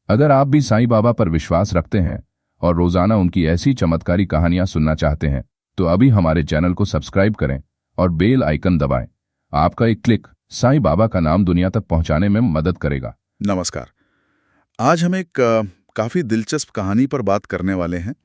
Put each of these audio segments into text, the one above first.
अगर आप भी साईं बाबा पर विश्वास रखते हैं और रोजाना उनकी ऐसी चमत्कारी कहानियां सुनना चाहते हैं तो अभी हमारे चैनल को सब्सक्राइब करें और बेल आइकन दबाएं। आपका एक क्लिक साईं बाबा का नाम दुनिया तक पहुंचाने में मदद करेगा। नमस्कार। आज हम एक काफ़ी दिलचस्प कहानी पर बात करने वाले हैं।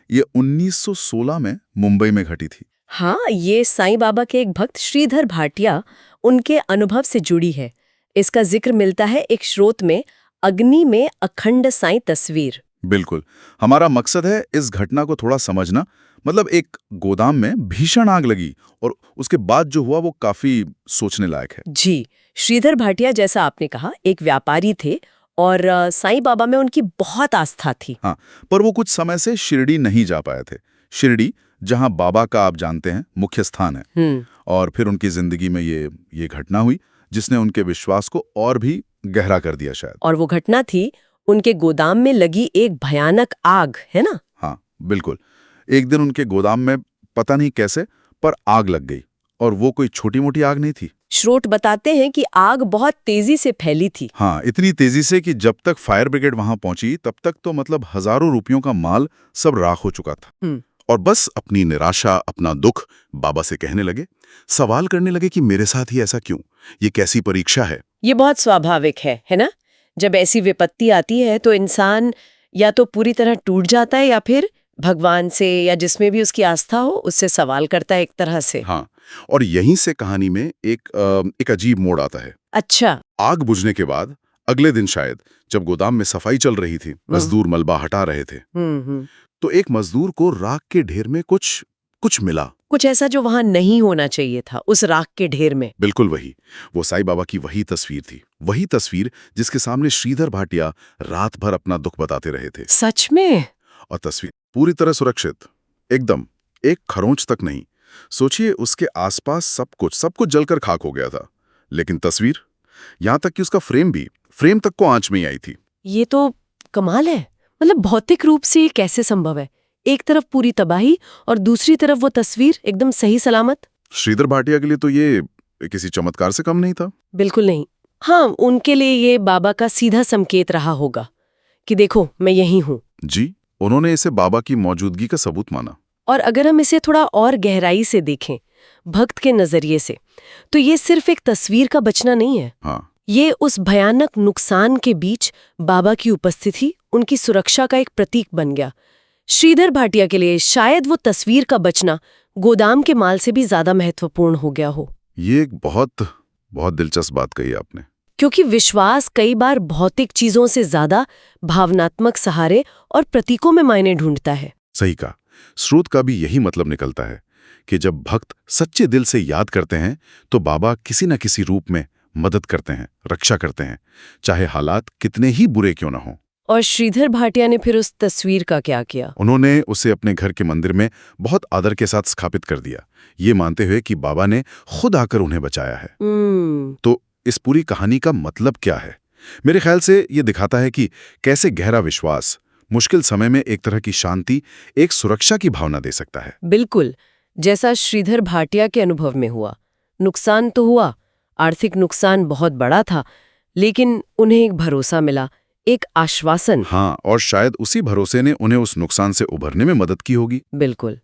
ये 1916 में मुंबई में घटी थी। हाँ, ये साईं बाबा के एक भक्त श्रीधर भाटिया उनके अनुभव से जुड़ी है। इसका जिक्र मिलता है एक स्रोत में, अग्नि में अखंड साईं तस्वीर। बिल्कुल, हमारा मकसद है इस घटना को थोड़ा समझना। मतलब एक गोदाम में भीषण आग लगी और उसके बाद जो हुआ वो काफी सोचने लायक है। जी, श्रीधर भाटिया, जैसा आपने कहा, एक व्यापारी थे और साईं बाबा में उनकी बहुत आस्था थी। हाँ, पर वो कुछ समय से शिरडी नहीं जा पाए थे। शिरडी, जहाँ बाबा का आप जानते हैं मुख्य स्थान है। और फिर उनकी जिंदगी में ये घटना हुई जिसने उनके विश्वास को और भी गहरा कर दिया शायद। और वो घटना थी उनके गोदाम में लगी एक भयानक आग, है ना? हाँ बिल्कुल। एक दिन उनके गोदाम में पता नहीं कैसे पर आग लग गई, और वो कोई छोटी मोटी आग नहीं थी। स्रोत बताते हैं कि आग बहुत तेजी से फैली थी। हाँ, इतनी तेजी से कि जब तक फायर ब्रिगेड वहां पहुंची तब तक तो मतलब हजारों रुपयों का माल सब राख हो चुका था। और बस अपनी निराशा, अपना दुख बाबा से कहने लगे, सवाल करने लगे कि मेरे साथ ही ऐसा क्यों, ये कैसी परीक्षा है। ये बहुत स्वाभाविक है ना? जब ऐसी विपत्ति आती है तो इंसान या तो पूरी तरह टूट जाता है या फिर भगवान से या जिसमें भी उसकी आस्था हो उससे सवाल करता है एक तरह से। हाँ, और यहीं से कहानी में एक अजीब मोड़ आता है। अच्छा। आग बुझने के बाद अगले दिन शायद जब गोदाम में सफाई चल रही थी, मजदूर मलबा हटा रहे थे, तो एक मजदूर को राख के ढेर में कुछ मिला। कुछ ऐसा जो वहां नहीं होना चाहिए था उस राख के ढेर में। बिल्कुल वही, वो साईं बाबा की वही तस्वीर थी। वही तस्वीर जिसके सामने श्रीधर भाटिया रात भर अपना दुख बताते रहे थे। सच में? और तस्वीर पूरी तरह सुरक्षित, एकदम, एक खरोंच तक नहीं। सोचिए, उसके आसपास सब कुछ जलकर खाक हो गया था, लेकिन तस्वीर, यहां तक कि उसका फ्रेम तक को आंच में ही आई थी। ये तो कमाल है। मतलब भौतिक रूप से ये कैसे संभव है? एक तरफ पूरी तबाही और दूसरी तरफ वो तस्वीर एकदम सही सलामत। श्रीधर भाटिया के लिए तो ये किसी चमत्कार से कम नहीं था। बिल्कुल नहीं। हाँ, उनके लिए ये बाबा का सीधा संकेत रहा होगा कि देखो मैं यहीं हूँ। जी, उन्होंने इसे बाबा की मौजूदगी का सबूत माना। और अगर हम इसे थोड़ा और गहराई से देखें, भक्त के नजरिए से, तो ये सिर्फ एक तस्वीर का बचना नहीं है। हाँ, ये उस भयानक नुकसान के बीच बाबा की उपस्थिति, उनकी सुरक्षा का एक प्रतीक बन गया। श्रीधर भाटिया के लिए शायद वो तस्वीर का बचना गोदाम के माल से भी ज्यादा महत्वपूर्ण हो गया हो। ये एक बहुत दिलचस्प बात कही आपने। क्योंकि विश्वास कई बार भौतिक चीजों से ज्यादा भावनात्मक सहारे और प्रतीकों में मायने ढूंढता है। सही कहा। स्रोत का भी यही मतलब निकलता है कि जब भक्त सच्चे दिल से याद करते हैं तो बाबा किसी न किसी रूप में मदद करते हैं, रक्षा करते हैं, चाहे हालात कितने ही बुरे क्यों ना हो। और श्रीधर भाटिया ने फिर उस तस्वीर का क्या किया? उन्होंने उसे अपने घर के मंदिर में बहुत आदर के साथ स्थापित कर दिया, ये मानते हुए कि बाबा ने खुद आकर उन्हें बचाया है। तो इस पूरी कहानी का मतलब क्या है? मेरे ख्याल से ये दिखाता है कि कैसे गहरा विश्वास मुश्किल समय में एक तरह की शांति, एक सुरक्षा की भावना दे सकता है। बिल्कुल, जैसा श्रीधर भाटिया के अनुभव में हुआ। नुकसान तो हुआ, आर्थिक नुकसान बहुत बड़ा था, लेकिन उन्हें एक भरोसा मिला, एक आश्वासन। हाँ, और शायद उसी भरोसे ने उन्हें उस नुकसान से उभरने में मदद की होगी। बिल्कुल।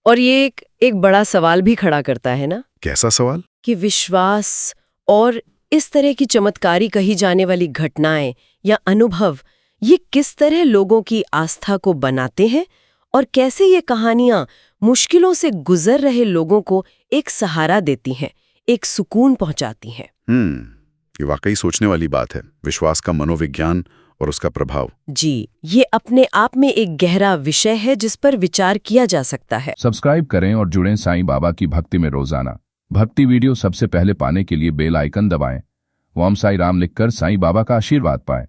और ये एक बड़ा सवाल भी खड़ा करता है ना? कैसा सवाल? कि विश्वास और इस तरह की चमत्कारी कही जाने वाली घटनाएं या अनुभव, ये किस तरह लोगों की आस्था को बनाते हैं और कैसे ये कहानियां मुश्किलों से गुजर रहे लोगों को एक सहारा देती हैं, एक सुकून पहुंचाती हैं। ये वाकई सोचने वाली बात है, विश्वास का मनोविज्ञान और उसका प्रभाव। जी, ये अपने आप में एक गहरा विषय है जिस पर विचार किया जा सकता है। सब्सक्राइब करें और जुड़ें साईं बाबा की भक्ति में रोजाना। भक्ति वीडियो सबसे पहले पाने के लिए बेल आइकन दबाएं। ओम साई राम लिखकर साईं बाबा का आशीर्वाद पाएं।